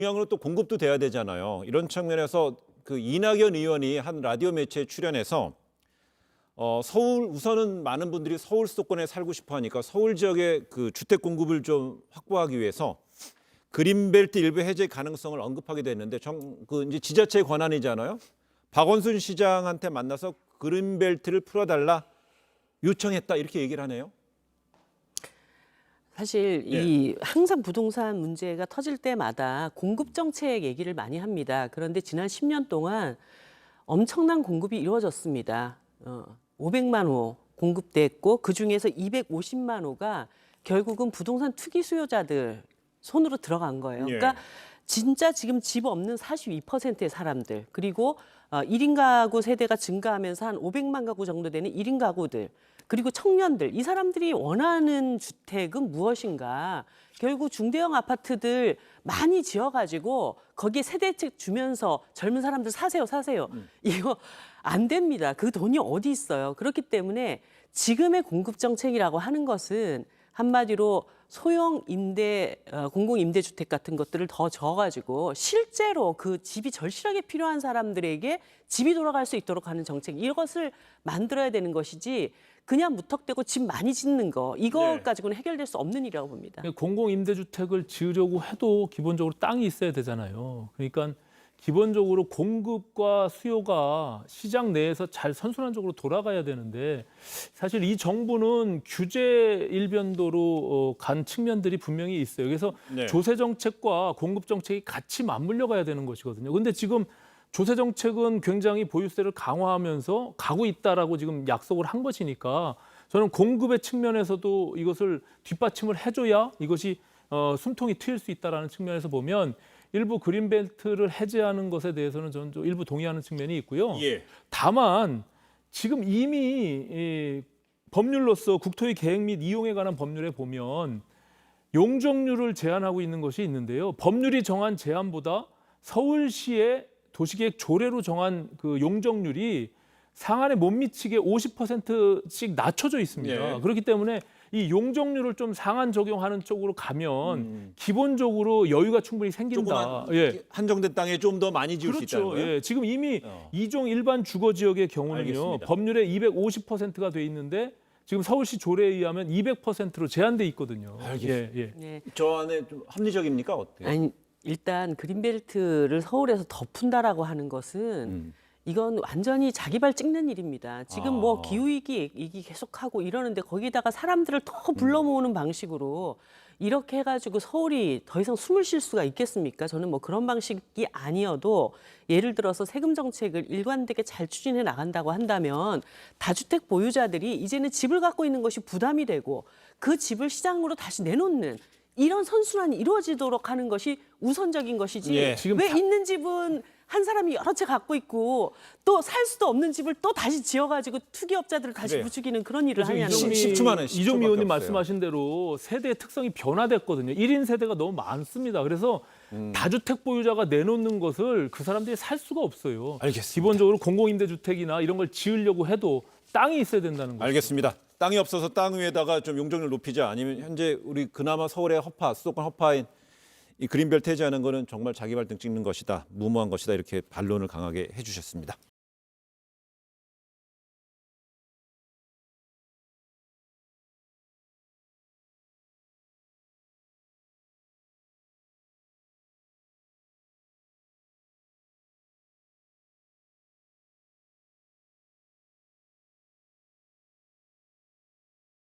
동양으로 또 공급도 돼야 되잖아요. 이런 측면에서 그 이낙연 의원이 한 라디오 매체에 출연해서 서울 우선은 많은 분들이 서울 수도권에 살고 싶어 하니까 서울 지역의 그 주택 공급을 좀 확보하기 위해서 그린벨트 일부 해제 가능성을 언급하게 됐는데 그 이제 지자체 권한이잖아요. 박원순 시장한테 만나서 그린벨트를 풀어달라 요청했다 이렇게 얘기를 하네요. 사실 이 항상 부동산 문제가 터질 때마다 공급 정책 얘기를 많이 합니다. 그런데 지난 10년 동안 엄청난 공급이 이루어졌습니다. 500만 호 공급됐고 그중에서 250만 호가 결국은 부동산 투기 수요자들 손으로 들어간 거예요. 그러니까 진짜 지금 집 없는 42%의 사람들, 그리고 1인 가구 세대가 증가하면서 한 500만 가구 정도 되는 1인 가구들, 그리고 청년들, 이 사람들이 원하는 주택은 무엇인가? 결국 중대형 아파트들 많이 지어가지고 거기에 세대책 주면서 젊은 사람들 사세요. 이거 안 됩니다. 그 돈이 어디 있어요? 그렇기 때문에 지금의 공급 정책이라고 하는 것은 한마디로 소형 공공 임대주택 같은 것들을 더 줘가지고 실제로 그 집이 절실하게 필요한 사람들에게 집이 돌아갈 수 있도록 하는 정책, 이것을 만들어야 되는 것이지 그냥 무턱대고 집 많이 짓는 거, 이거 가지고는 해결될 수 없는 일이라고 봅니다. 공공 임대주택을 지으려고 해도 기본적으로 땅이 있어야 되잖아요. 그러니까 기본적으로 공급과 수요가 시장 내에서 잘 선순환적으로 돌아가야 되는데 사실 이 정부는 규제 일변도로 간 측면들이 분명히 있어요. 그래서 조세 정책과 공급 정책이 같이 맞물려 가야 되는 것이거든요. 근데 지금 조세 정책은 굉장히 보유세를 강화하면서 가고 있다라고 지금 약속을 한 것이니까 저는 공급의 측면에서도 이것을 뒷받침을 해줘야 이것이 숨통이 트일 수 있다라는 측면에서 보면 일부 그린벨트를 해제하는 것에 대해서는 저는 좀 일부 동의하는 측면이 있고요. 다만 지금 이미 법률로서 국토의 계획 및 이용에 관한 법률에 보면 용적률을 제한하고 있는 것이 있는데요. 법률이 정한 제한보다 서울시의 도시계획 조례로 정한 그 용적률이 상한에 못 미치게 50%씩 낮춰져 있습니다. 그렇기 때문에 이 용적률을 좀 상한 적용하는 쪽으로 가면 기본적으로 여유가 충분히 생긴다. 한정된 땅에 좀 더 많이 지을 수 있다는 거예요? 지금 이미 이종 일반 주거 지역의 경우는요. 알겠습니다. 법률에 250%가 돼 있는데 지금 서울시 조례에 의하면 200%로 제한돼 있거든요. 알겠습니다. 저 안에 좀 합리적입니까? 어때요? 아니, 일단 그린벨트를 서울에서 덮은다라고 하는 것은 이건 완전히 자기 발 찍는 일입니다. 지금 뭐 기후위기 얘기 계속하고 이러는데 거기다가 사람들을 더 불러 모으는 방식으로 이렇게 해가지고 서울이 더 이상 숨을 쉴 수가 있겠습니까? 저는 뭐 그런 방식이 아니어도 예를 들어서 세금 정책을 일관되게 잘 추진해 나간다고 한다면 다주택 보유자들이 이제는 집을 갖고 있는 것이 부담이 되고 그 집을 시장으로 다시 내놓는 이런 선순환이 이루어지도록 하는 것이 우선적인 것이지 지금 왜 있는 집은 한 사람이 여러 채 갖고 있고 또 살 수도 없는 집을 또 다시 지어가지고 투기업자들을 다시 부추기는 그런 일을 하냐는 거죠. 10초만 원, 이종미 의원님 말씀하신 대로 세대의 특성이 변화됐거든요. 1인 세대가 너무 많습니다. 그래서 다주택 보유자가 내놓는 것을 그 사람들이 살 수가 없어요. 알겠습니다. 기본적으로 공공임대주택이나 이런 걸 지으려고 해도 땅이 있어야 된다는 거죠. 알겠습니다. 땅이 없어서 땅 위에다가 좀 용적률 높이자, 아니면 현재 우리 그나마 서울의 허파, 수도권 허파인 이 그린벨트 해제하는 거는 정말 자기 발등 찍는 것이다, 무모한 것이다, 이렇게 반론을 강하게 해주셨습니다.